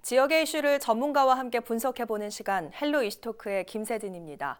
지역의 이슈를 전문가와 함께 분석해보는 시간 헬로 이슈토크의 김세진입니다.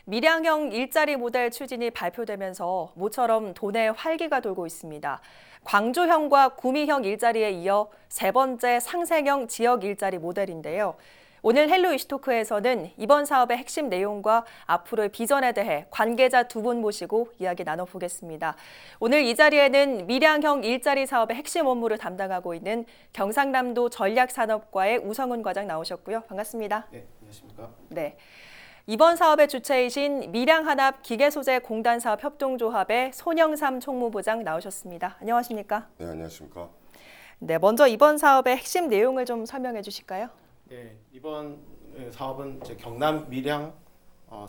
밀양형 일자리 모델 추진이 발표되면서 모처럼 도내 활기가 돌고 있습니다. 광주형과 구미형 일자리에 이어 세 번째 상생형 지역 일자리 모델인데요. 오늘 헬로 이슈토크에서는 이번 사업의 핵심 내용과 앞으로의 비전에 대해 관계자 두 분 모시고 이야기 나눠보겠습니다. 오늘 이 자리에는 밀양형 일자리 사업의 핵심 업무를 담당하고 있는 경상남도 전략산업과의 우성훈 과장 나오셨고요. 반갑습니다. 네, 안녕하십니까? 네. 이번 사업의 주체이신 밀양한합기계소재공단사업협동조합의 손영삼 총무부장 나오셨습니다. 안녕하십니까? 네, 안녕하십니까? 네, 먼저 이번 사업의 핵심 내용을 좀 설명해 주실까요? 네, 이번 사업은 이제 경남 밀양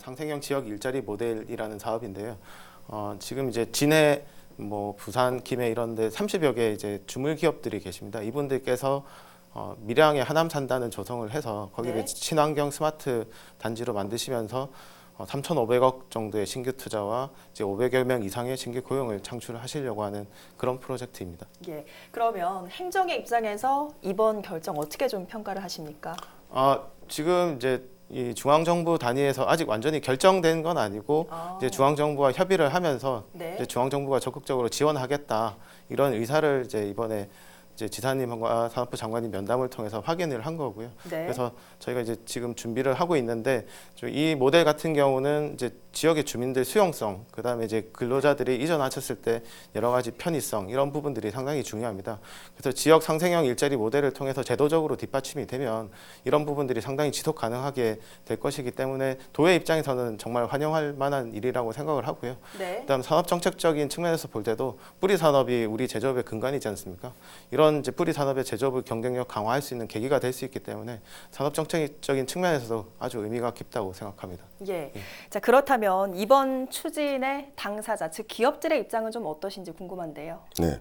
상생형 지역 일자리 모델이라는 사업인데요. 지금 이제 진해, 부산, 김해 이런데 30여 개 이제 주물 기업들이 계십니다. 이분들께서 밀양에 하남 산단을 조성을 해서 거기를 친환경 스마트 단지로 만드시면서 3,500억 정도의 신규 투자와 이제 500여 명 이상의 신규 고용을 창출하시려고 하는 그런 프로젝트입니다. 예. 그러면 행정의 입장에서 이번 결정 어떻게 좀 평가를 하십니까? 지금 이제 이 중앙정부 단위에서 아직 완전히 결정된 건 아니고 이제 중앙정부와 협의를 하면서 이제 중앙정부가 적극적으로 지원하겠다 이런 의사를 이제 이번에 이제 지사님과 산업부 장관님 면담을 통해서 확인을 한 거고요. 네. 그래서 저희가 이제 지금 준비를 하고 있는데 이 모델 같은 경우는 이제 지역의 주민들 수용성, 그다음에 이제 근로자들이 이전하셨을 때 여러 가지 편의성 이런 부분들이 상당히 중요합니다. 그래서 지역 상생형 일자리 모델을 통해서 제도적으로 뒷받침이 되면 이런 부분들이 상당히 지속 가능하게 될 것이기 때문에 도의 입장에서는 정말 환영할 만한 일이라고 생각을 하고요. 네. 그다음 산업 정책적인 측면에서 볼 때도 뿌리 산업이 우리 제조업의 근간이지 않습니까? 이런 이제 뿌리 산업의 제조업 경쟁력 강화할 수 있는 계기가 될 수 있기 때문에 산업 정책적인 측면에서도 아주 의미가 깊다고 생각합니다. 예. 자, 그렇다면 이번 추진의 당사자, 즉 기업들의 입장은 좀 어떠신지 궁금한데요. 네,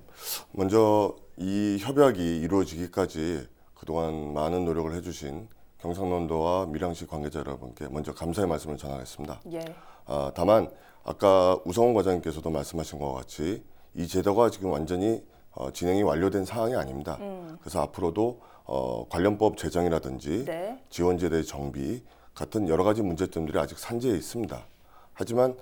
먼저 이 협약이 이루어지기까지 그동안 많은 노력을 해주신 경상남도와 밀양시 관계자 여러분께 먼저 감사의 말씀을 전하겠습니다. 예. 다만 아까 우성훈 과장님께서도 말씀하신 것 같이 이 제도가 지금 완전히 진행이 완료된 상황이 아닙니다. 그래서 앞으로도 관련법 제정이라든지 지원제도의 정비 같은 여러 가지 문제점들이 아직 산재해 있습니다. 하지만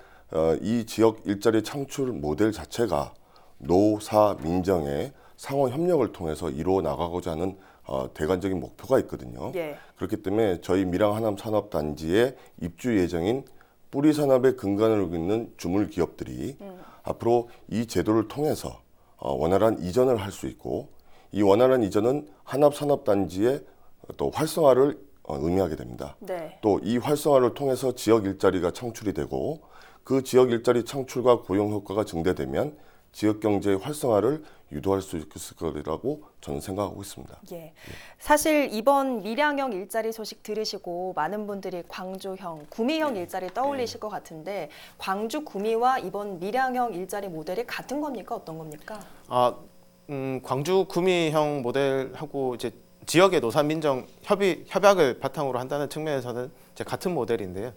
이 지역 일자리 창출 모델 자체가 노사 민정의 상호 협력을 통해서 이루어 나가고자 하는 대관적인 목표가 있거든요. 그렇기 때문에 저희 밀양 하남 산업단지의 입주 예정인 뿌리 산업의 근간을 잇는 주물 기업들이 앞으로 이 제도를 통해서 원활한 이전을 할 수 있고 이 원활한 이전은 한합 산업단지의 또 활성화를 의미하게 됩니다. 또 이 활성화를 통해서 지역 일자리가 창출이 되고 그 지역 일자리 창출과 고용 효과가 증대되면 지역 경제의 활성화를 유도할 수 있을 거라고 저는 생각하고 있습니다. 예. 사실 이번 밀양형 일자리 소식 들으시고 많은 분들이 광주형, 구미형 일자리 떠올리실 것 같은데 광주 구미와 이번 밀양형 일자리 모델이 같은 겁니까? 어떤 겁니까? 광주 구미형 모델하고 이제 지역의 노사 민정 협약을 바탕으로 한다는 측면에서는 이제 같은 모델인데요.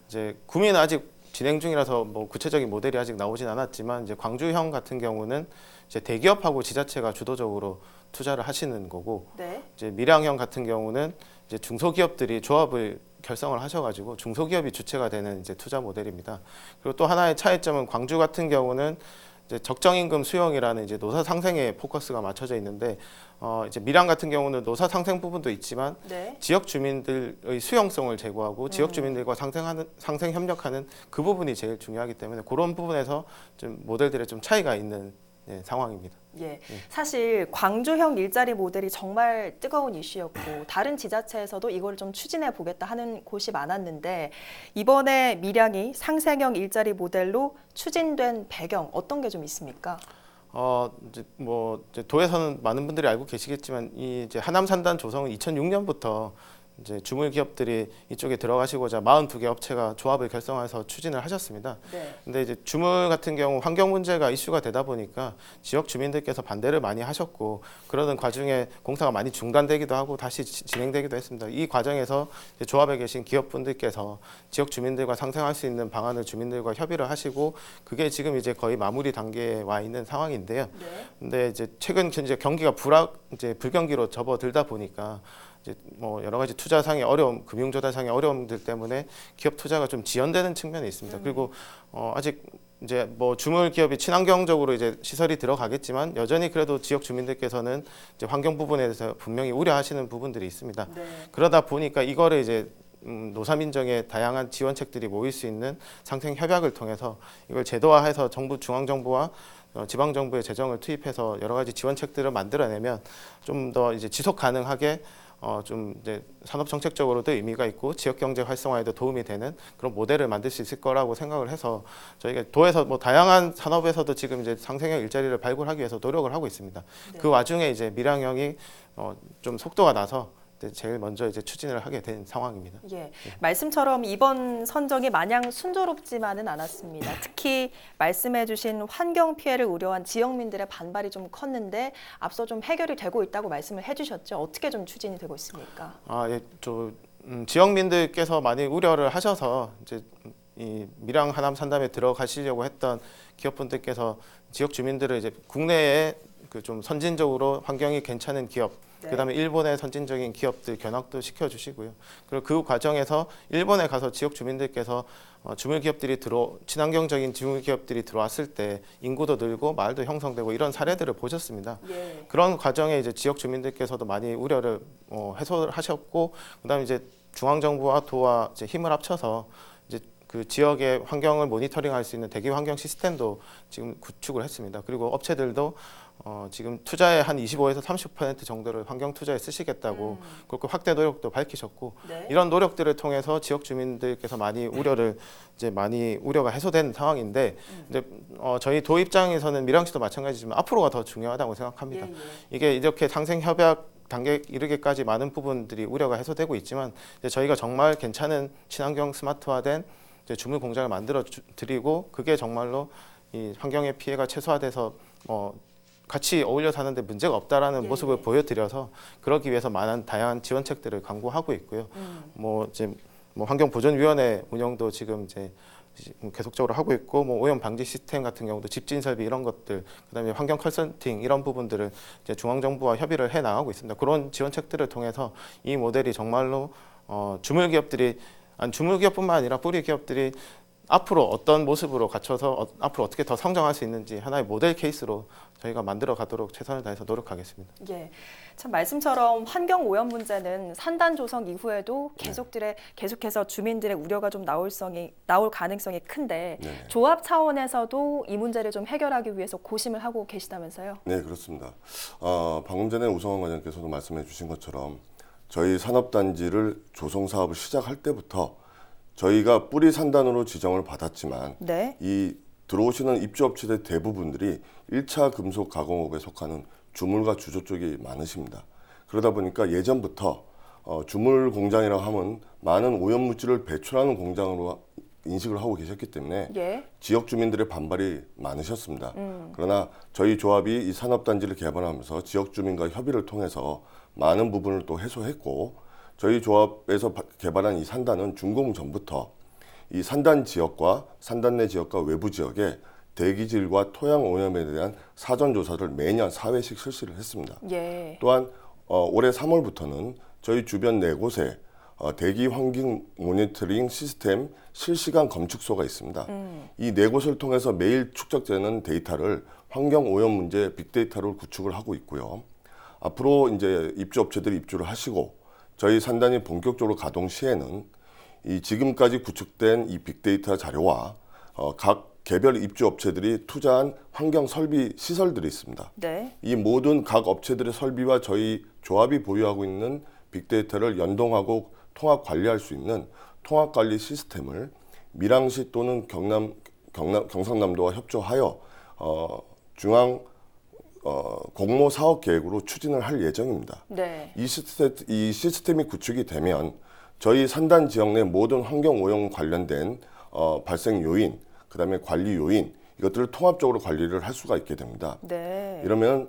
이제 구미는 아직 진행 중이라서 구체적인 모델이 아직 나오진 않았지만 이제 광주형 같은 경우는 이제 대기업하고 지자체가 주도적으로 투자를 하시는 거고 이제 밀양형 같은 경우는 이제 중소기업들이 조합을 결성을 하셔가지고 중소기업이 주체가 되는 이제 투자 모델입니다. 그리고 또 하나의 차이점은 광주 같은 경우는 이제 적정임금 수용이라는 이제 노사 상생에 포커스가 맞춰져 있는데 이제 밀양 같은 경우는 노사 상생 부분도 있지만 지역 주민들의 수용성을 제고하고 지역 주민들과 상생 협력하는 그 부분이 제일 중요하기 때문에 그런 부분에서 좀 모델들의 좀 차이가 있는 상황입니다. 사실 광주형 일자리 모델이 정말 뜨거운 이슈였고 다른 지자체에서도 이걸 좀 추진해 보겠다 하는 곳이 많았는데 이번에 밀양이 상생형 일자리 모델로 추진된 배경 어떤 게 좀 있습니까? 이제 도에서는 많은 분들이 알고 계시겠지만 이 이제 하남 산단 조성은 2006년부터 이제 주물 기업들이 이쪽에 들어가시고자 42개 업체가 조합을 결성해서 추진을 하셨습니다. 근데 이제 주물 같은 경우 환경 문제가 이슈가 되다 보니까 지역 주민들께서 반대를 많이 하셨고 그러는 과정에 공사가 많이 중단되기도 하고 다시 진행되기도 했습니다. 이 과정에서 이제 조합에 계신 기업분들께서 지역 주민들과 상생할 수 있는 방안을 주민들과 협의를 하시고 그게 지금 이제 거의 마무리 단계에 와 있는 상황인데요. 근데 이제 최근 이제 경기가 불경기로 접어들다 보니까 이제 뭐 여러 가지 투자상의 어려움, 금융 조달상의 어려움들 때문에 기업 투자가 좀 지연되는 측면이 있습니다. 그리고 아직 이제 뭐 주물 기업이 친환경적으로 이제 시설이 들어가겠지만 여전히 그래도 지역 주민들께서는 이제 환경 부분에 대해서 분명히 우려하시는 부분들이 있습니다. 네. 그러다 보니까 이거를 이제 노사민정의 다양한 지원책들이 모일 수 있는 상생 협약을 통해서 이걸 제도화해서 정부 중앙정부와 지방정부의 재정을 투입해서 여러 가지 지원책들을 만들어내면 좀 더 이제 지속 가능하게 좀 이제 산업 정책적으로도 의미가 있고 지역 경제 활성화에도 도움이 되는 그런 모델을 만들 수 있을 거라고 생각을 해서 저희가 도에서 뭐 다양한 산업에서도 지금 이제 상생형 일자리를 발굴하기 위해서 노력을 하고 있습니다. 네. 그 와중에 이제 밀양형이 좀 속도가 나서 제일 먼저 이제 추진을 하게 된 상황입니다. 예, 말씀처럼 이번 선정이 마냥 순조롭지만은 않았습니다. 특히 말씀해주신 환경 피해를 우려한 지역민들의 반발이 좀 컸는데 앞서 좀 해결이 되고 있다고 말씀을 해주셨죠. 어떻게 좀 추진이 되고 있습니까? 예, 지역민들께서 많이 우려를 하셔서 이제 이 밀양 하남 산담에 들어가시려고 했던 기업분들께서 지역 주민들을 이제 국내에 그 좀 선진적으로 환경이 괜찮은 기업, 네. 그다음에 일본의 선진적인 기업들 견학도 시켜주시고요. 그리고 그 과정에서 일본에 가서 지역 주민들께서 주물 기업들이 친환경적인 주물 기업들이 들어왔을 때 인구도 늘고 마을도 형성되고 이런 사례들을 보셨습니다. 예. 그런 과정에 이제 지역 주민들께서도 많이 우려를 해소하셨고, 그다음에 이제 중앙 정부와 도와 이제 힘을 합쳐서 이제 그 지역의 환경을 모니터링할 수 있는 대기 환경 시스템도 지금 구축을 했습니다. 그리고 업체들도 지금 투자의 한 25에서 30% 정도를 환경 투자에 쓰시겠다고 그렇게 확대 노력도 밝히셨고, 네. 이런 노력들을 통해서 지역 주민들께서 많이 우려가 해소된 상황인데 이제 저희 도 입장에서는 밀양시도 마찬가지지만 앞으로가 더 중요하다고 생각합니다. 예, 예. 이게 이렇게 상생 협약 단계에 이르기까지 많은 부분들이 우려가 해소되고 있지만 이제 저희가 정말 괜찮은 친환경 스마트화된 이제 주물 공장을 만들어 드리고 그게 정말로 이 환경의 피해가 최소화돼서 같이 어울려 사는데 문제가 없다라는 예, 모습을 예. 보여드려서 그러기 위해서 많은 다양한 지원책들을 강구하고 있고요. 환경보존위원회 운영도 지금 이제 계속적으로 하고 있고, 오염 방지 시스템 같은 경우도 집진 설비 이런 것들, 그다음에 환경 컨설팅 이런 부분들을 이제 중앙 정부와 협의를 해 나가고 있습니다. 그런 지원책들을 통해서 이 모델이 정말로 주물 기업뿐만 아니라 뿌리 기업들이 앞으로 어떤 모습으로 갖춰서 앞으로 어떻게 더 성장할 수 있는지 하나의 모델 케이스로 저희가 만들어 가도록 최선을 다해서 노력하겠습니다. 예, 참 말씀처럼 환경 오염 문제는 산단 조성 이후에도 계속해서 주민들의 우려가 좀 나올 가능성이 큰데 네. 조합 차원에서도 이 문제를 좀 해결하기 위해서 고심을 하고 계시다면서요? 네, 그렇습니다. 방금 전에 우성원 과장께서도 말씀해 주신 것처럼 저희 산업단지를 조성 사업을 시작할 때부터 저희가 뿌리 산단으로 지정을 받았지만 네. 이 들어오시는 입주업체들 대부분들이 1차 금속 가공업에 속하는 주물과 주조 쪽이 많으십니다. 그러다 보니까 예전부터 주물 공장이라고 하면 많은 오염물질을 배출하는 공장으로 인식을 하고 계셨기 때문에 예. 지역 주민들의 반발이 많으셨습니다. 그러나 저희 조합이 이 산업단지를 개발하면서 지역 주민과 협의를 통해서 많은 부분을 또 해소했고, 저희 조합에서 개발한 이 산단은 준공 전부터 이 산단 지역과 산단 내 지역과 외부 지역에 대기질과 토양 오염에 대한 사전 조사를 매년 4회씩 실시를 했습니다. 예. 또한 올해 3월부터는 저희 주변 4곳에 대기 환경 모니터링 시스템 실시간 검측소가 있습니다. 이 4곳을 통해서 매일 축적되는 데이터를 환경 오염 문제 빅데이터로 구축을 하고 있고요. 앞으로 이제 입주업체들이 입주를 하시고 저희 산단이 본격적으로 가동 시에는 이 지금까지 구축된 이 빅데이터 자료와 각 개별 입주업체들이 투자한 환경 설비 시설들이 있습니다. 네. 이 모든 각 업체들의 설비와 저희 조합이 보유하고 있는 빅데이터를 연동하고 통합 관리할 수 있는 통합 관리 시스템을 밀양시 또는 경상남도와 협조하여 중앙 공모 사업 계획으로 추진을 할 예정입니다. 네. 이 시스템이 구축이 되면 저희 산단 지역 내 모든 환경 오염 관련된 발생 요인, 그다음에 관리 요인 이것들을 통합적으로 관리를 할 수가 있게 됩니다. 네. 이러면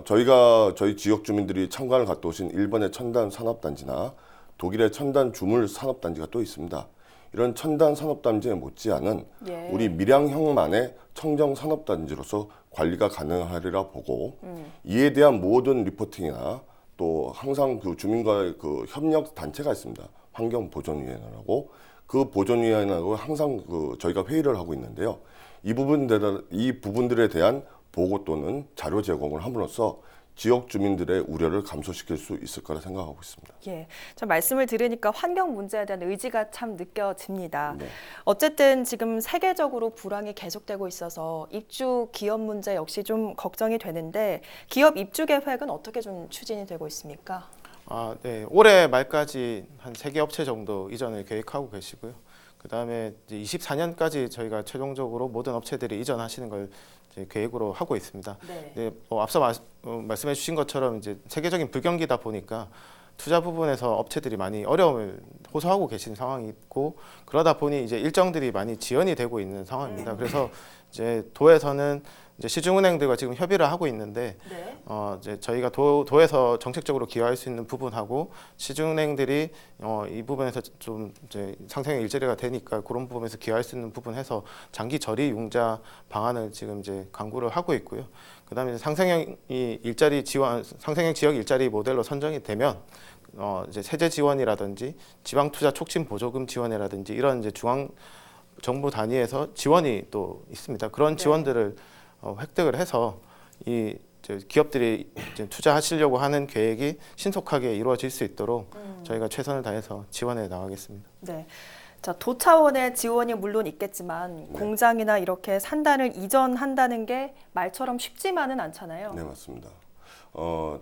저희 지역 주민들이 참관을 갔다 오신 일본의 첨단 산업단지나 독일의 첨단 주물 산업단지가 또 있습니다. 이런 첨단 산업단지에 못지않은 예. 우리 밀양형만의 청정 산업단지로서 관리가 가능하리라 보고 이에 대한 모든 리포팅이나 또 항상 그 주민과의 그 협력 단체가 있습니다. 환경보존위원회라고. 그 보존위원회하고 항상 그 저희가 회의를 하고 있는데요. 이 부분들에 대한 보고 또는 자료 제공을 함으로써 지역 주민들의 우려를 감소시킬 수 있을 거라 생각하고 있습니다. 예, 좀 말씀을 들으니까 환경 문제에 대한 의지가 참 느껴집니다. 네. 어쨌든 지금 세계적으로 불황이 계속되고 있어서 입주 기업 문제 역시 좀 걱정이 되는데 기업 입주 계획은 어떻게 좀 추진이 되고 있습니까? 네. 올해 말까지 한 3개 업체 정도 이전을 계획하고 계시고요. 그다음에 이제 24년까지 저희가 최종적으로 모든 업체들이 이전하시는 걸 이제 계획으로 하고 있습니다. 네. 네, 앞서 말씀해 주신 것처럼 이제 세계적인 불경기다 보니까 투자 부분에서 업체들이 많이 어려움을 호소하고 계신 상황이 있고 그러다 보니 이제 일정들이 많이 지연이 되고 있는 상황입니다. 그래서 이제 도에서는 이제 시중은행들과 지금 협의를 하고 있는데 네. 이제 저희가 도에서 정책적으로 기여할 수 있는 부분하고 시중은행들이 이 부분에서 좀 이제 상생의 일자리가 되니까 그런 부분에서 기여할 수 있는 부분 해서 장기 저리 융자 방안을 지금 이제 강구를 하고 있고요. 그다음에 이제 상생형 지역 일자리 모델로 선정이 되면 이제 세제 지원이라든지 지방 투자 촉진 보조금 지원이라든지 이런 이제 중앙 정부 단위에서 지원이 또 있습니다. 그런 지원들을 획득을 해서 이 기업들이 이제 투자하시려고 하는 계획이 신속하게 이루어질 수 있도록 저희가 최선을 다해서 지원해 나가겠습니다. 네. 자, 도 차원의 지원이 물론 있겠지만 공장이나 이렇게 산단을 이전한다는 게 말처럼 쉽지만은 않잖아요. 네, 맞습니다.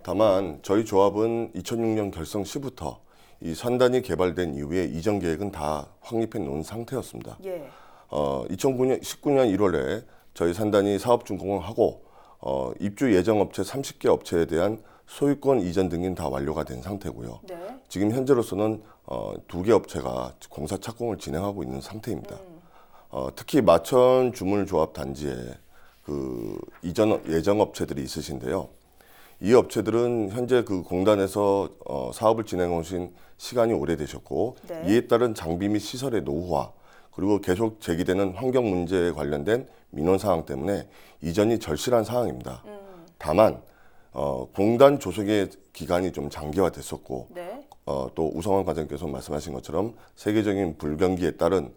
다만 저희 조합은 2006년 결성 시부터 이 산단이 개발된 이후에 이전 계획은 다 확립해 놓은 상태였습니다. 예. 2019년 1월에 저희 산단이 사업 준공을 하고 입주 예정 업체 30개 업체에 대한 소유권 이전 등은 다 완료가 된 상태고요. 네. 지금 현재로서는 2개 업체가 공사 착공을 진행하고 있는 상태입니다. 특히 마천 주물조합 단지에 그 이전 예정 업체들이 있으신데요. 이 업체들은 현재 그 공단에서 사업을 진행해 오신 시간이 오래되셨고 네. 이에 따른 장비 및 시설의 노후화 그리고 계속 제기되는 환경 문제에 관련된 민원 사항 때문에 이전이 절실한 상황입니다. 다만 공단 조속의 기간이 좀 장기화됐었고 네. 또 우성환 과장께서 말씀하신 것처럼 세계적인 불경기에 따른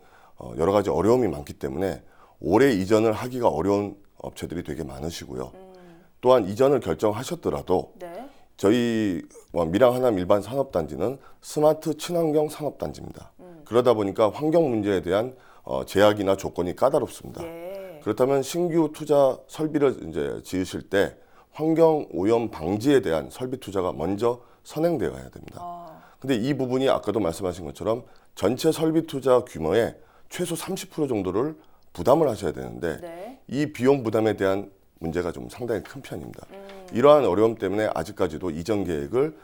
여러 가지 어려움이 많기 때문에 올해 이전을 하기가 어려운 업체들이 되게 많으시고요. 또한 이전을 결정하셨더라도 네. 저희 밀양 하남 일반 산업단지는 스마트 친환경 산업단지입니다. 그러다 보니까 환경 문제에 대한 제약이나 조건이 까다롭습니다. 예. 그렇다면 신규 투자 설비를 이제 지으실 때 환경 오염 방지에 대한 설비 투자가 먼저 선행되어야 됩니다. 근데 이 부분이 아까도 말씀하신 것처럼 전체 설비 투자 규모의 최소 30% 정도를 부담을 하셔야 되는데 네. 이 비용 부담에 대한 문제가 좀 상당히 큰 편입니다. 이러한 어려움 때문에 아직까지도 이전 계획을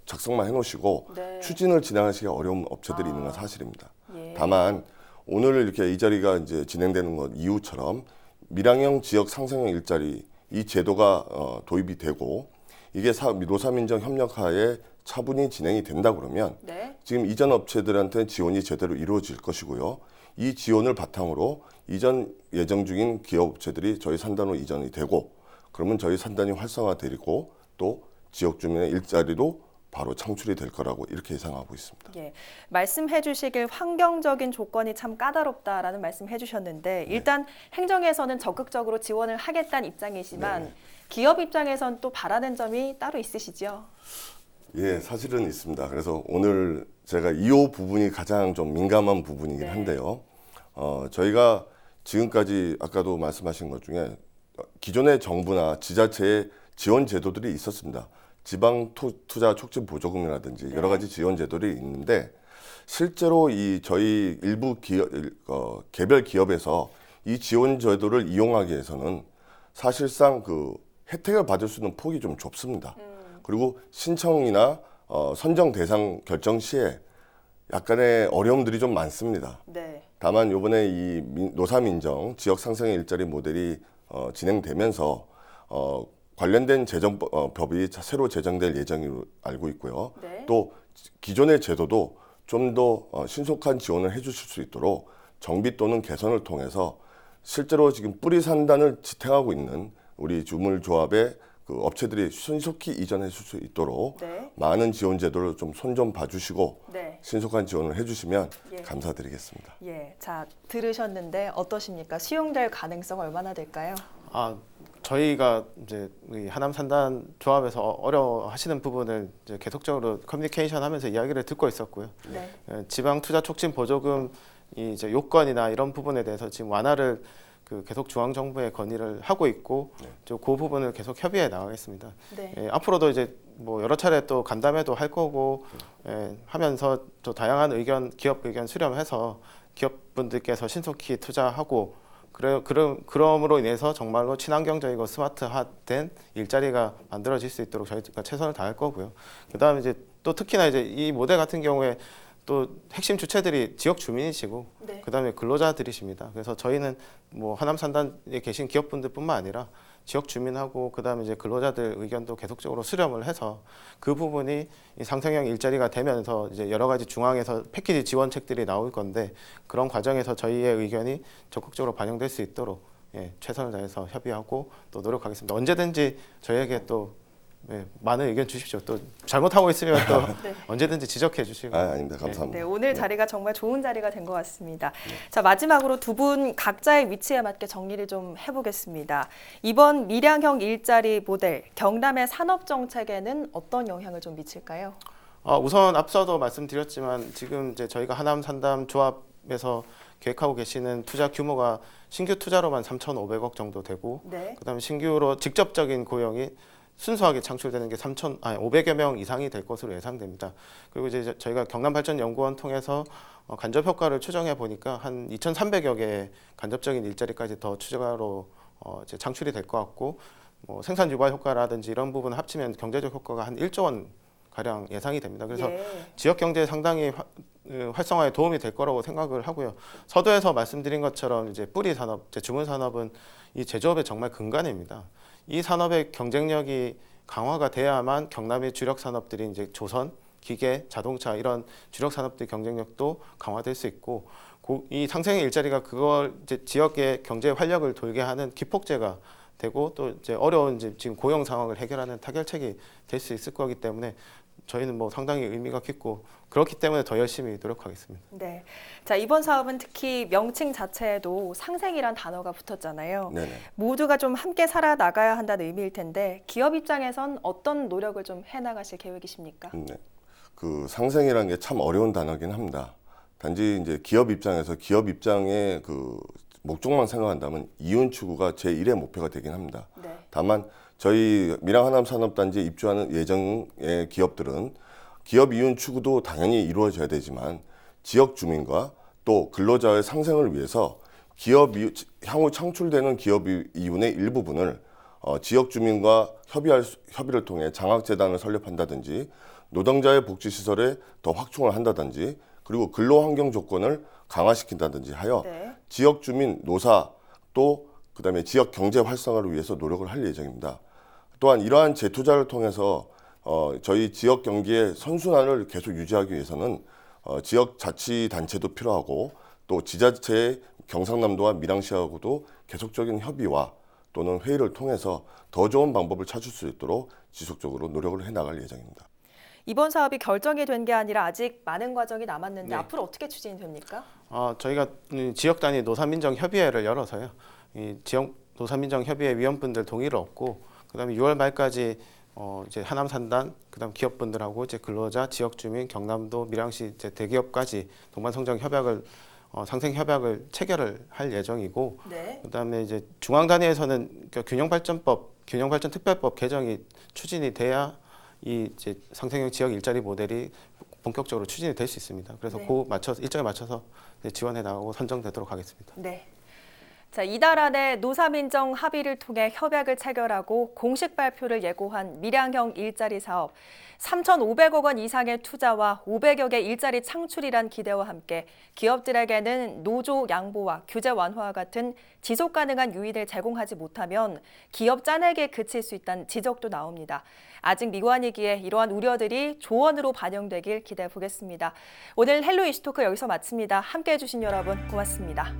작성만 해놓으시고 네. 추진을 진행하시기 어려운 업체들이 있는 건 사실입니다. 예. 다만 오늘 이렇게 이 자리가 이제 진행되는 것 이후처럼 밀양형 지역 상생형 일자리 이 제도가 도입이 되고 이게 노사민정 협력하에 차분히 진행이 된다 그러면 네. 지금 이전 업체들한테 지원이 제대로 이루어질 것이고요. 이 지원을 바탕으로 이전 예정 중인 기업 업체들이 저희 산단으로 이전이 되고 그러면 저희 산단이 활성화되고 또 지역 주민의 일자리도 바로 창출이 될 거라고 이렇게 예상하고 있습니다. 예, 말씀해 주시길 환경적인 조건이 참 까다롭다라는 말씀해 주셨는데 일단 행정에서는 적극적으로 지원을 하겠다는 입장이지만 기업 입장에선 또 바라는 점이 따로 있으시죠? 예, 사실은 있습니다. 그래서 오늘 제가 이 부분이 가장 좀 민감한 부분이긴 한데요. 저희가 지금까지 아까도 말씀하신 것 중에 기존의 정부나 지자체의 지원 제도들이 있었습니다. 지방 투자 촉진 보조금이라든지 여러 가지 지원 제도들이 있는데 실제로 이 저희 일부 개별 기업에서 이 지원 제도를 이용하기 위해서는 사실상 그 혜택을 받을 수 있는 폭이 좀 좁습니다. 그리고 신청이나 선정 대상 결정 시에 약간의 어려움들이 좀 많습니다. 네. 다만 이번에 이 노사민정 지역 상생의 일자리 모델이 진행되면서 관련된 재정법이 새로 제정될 예정으로 알고 있고요. 네. 또 기존의 제도도 좀 더 신속한 지원을 해주실 수 있도록 정비 또는 개선을 통해서 실제로 지금 뿌리 산단을 지탱하고 있는 우리 주물조합의 그 업체들이 신속히 이전해 줄 수 있도록 네. 많은 지원 제도를 좀 손 좀 봐주시고 네. 신속한 지원을 해주시면 예. 감사드리겠습니다. 예, 자 들으셨는데 어떠십니까? 수용될 가능성 얼마나 될까요? 저희가 이제 이 하남 산단 조합에서 어려워하시는 부분을 이제 계속적으로 커뮤니케이션하면서 이야기를 듣고 있었고요. 네. 지방 투자 촉진 보조금 이제 요건이나 이런 부분에 대해서 지금 완화를 계속 중앙 정부에 건의를 하고 있고 그 부분을 계속 협의해 나가겠습니다. 네. 앞으로도 이제 뭐 여러 차례 또 간담회도 할 거고 하면서 또 다양한 의견, 기업 의견 수렴해서 기업분들께서 신속히 투자하고 그럼으로 인해서 정말로 친환경적이고 스마트화된 일자리가 만들어질 수 있도록 저희가 최선을 다할 거고요. 그다음에 이제 또 특히나 이제 이 모델 같은 경우에 또 핵심 주체들이 지역 주민이시고 네. 그다음에 근로자들이십니다. 그래서 저희는 뭐 하남 산단에 계신 기업분들뿐만 아니라 지역 주민하고 그다음에 이제 근로자들 의견도 계속적으로 수렴을 해서 그 부분이 이 상생형 일자리가 되면서 이제 여러 가지 중앙에서 패키지 지원책들이 나올 건데 그런 과정에서 저희의 의견이 적극적으로 반영될 수 있도록 최선을 다해서 협의하고 또 노력하겠습니다. 언제든지 저희에게 또 많은 의견 주십시오. 또 잘못하고 있으면 또 네. 언제든지 지적해 주시고. 아닙니다. 감사합니다. 네, 오늘 자리가 정말 좋은 자리가 된 것 같습니다. 자, 마지막으로 두 분 각자의 위치에 맞게 정리를 좀 해보겠습니다. 이번 밀양형 일자리 모델, 경남의 산업 정책에는 어떤 영향을 좀 미칠까요? 우선 앞서도 말씀드렸지만 지금 이제 저희가 하남 산담 조합에서 계획하고 계시는 투자 규모가 신규 투자로만 3,500억 정도 되고 네. 그다음에 신규로 직접적인 고용이 순수하게 창출되는 게 500여 명 이상이 될 것으로 예상됩니다. 그리고 이제 저희가 경남발전연구원 통해서 간접 효과를 추정해 보니까 한 2,300여 개의 간접적인 일자리까지 더 추가로 이제 창출이 될 것 같고 뭐 생산 유발 효과라든지 이런 부분을 합치면 경제적 효과가 한 1조 원 가량 예상이 됩니다. 그래서 지역 경제에 상당히 활성화에 도움이 될 거라고 생각을 하고요. 서두에서 말씀드린 것처럼 이제 뿌리 산업, 주문 산업은 이 제조업의 정말 근간입니다. 이 산업의 경쟁력이 강화가 돼야만 경남의 주력 산업들인 이제 조선, 기계, 자동차 이런 주력 산업들 경쟁력도 강화될 수 있고 이 상생의 일자리가 그걸 이제 지역의 경제 활력을 돌게 하는 기폭제가 되고 또 이제 어려운 지금 고용 상황을 해결하는 타결책이 될 수 있을 거기 때문에 저희는 뭐 상당히 의미가 깊고 그렇기 때문에 더 열심히 노력하겠습니다. 네. 자, 이번 사업은 특히 명칭 자체에도 상생이란 단어가 붙었잖아요. 네네. 모두가 좀 함께 살아나가야 한다는 의미일 텐데 기업 입장에선 어떤 노력을 좀 해나가실 계획이십니까? 네. 그 상생이라는 게 참 어려운 단어긴 합니다. 단지 이제 기업 입장의 그 목적만 생각한다면 이윤 추구가 제1의 목표가 되긴 합니다. 네. 다만 저희 밀양 하남 산업단지에 입주하는 예정의 기업들은 기업 이윤 추구도 당연히 이루어져야 되지만 지역 주민과 또 근로자의 상생을 위해서 향후 창출되는 기업 이윤의 일부분을 지역 주민과 협의를 통해 장학재단을 설립한다든지 노동자의 복지시설에 더 확충을 한다든지 그리고 근로환경 조건을 강화시킨다든지 하여 지역 주민, 노사 또 그다음에 지역 경제 활성화를 위해서 노력을 할 예정입니다. 또한 이러한 재투자를 통해서 저희 지역 경기의 선순환을 계속 유지하기 위해서는 지역 자치단체도 필요하고 또 지자체의 경상남도와 밀양시하고도 계속적인 협의와 또는 회의를 통해서 더 좋은 방법을 찾을 수 있도록 지속적으로 노력을 해나갈 예정입니다. 이번 사업이 결정이 된 게 아니라 아직 많은 과정이 남았는데 네. 앞으로 어떻게 추진이 됩니까? 저희가 지역 단위 노사민정협의회를 열어서요. 이 지역 노사민정협의회 위원분들 동의를 얻고 그다음에 6월 말까지 이제 하남 산단 그다음 기업분들하고 이제 근로자, 지역 주민, 경남도, 밀양시 이제 대기업까지 동반성장 협약을 상생 협약을 체결을 할 예정이고 네. 그다음에 이제 중앙 단위에서는 균형발전특별법 개정이 추진이 돼야 이 이제 상생형 지역 일자리 모델이 본격적으로 추진이 될 수 있습니다. 그래서 일정에 맞춰서 지원해 나가고 선정되도록 하겠습니다. 네. 자, 이달 안에 노사민정 합의를 통해 협약을 체결하고 공식 발표를 예고한 밀양형 일자리 사업. 3,500억 원 이상의 투자와 500여 개 일자리 창출이란 기대와 함께 기업들에게는 노조 양보와 규제 완화와 같은 지속 가능한 유인을 제공하지 못하면 기업 짠액에 그칠 수 있다는 지적도 나옵니다. 아직 미완이기에 이러한 우려들이 조언으로 반영되길 기대해 보겠습니다. 오늘 헬로 이슈토크 여기서 마칩니다. 함께해 주신 여러분 고맙습니다.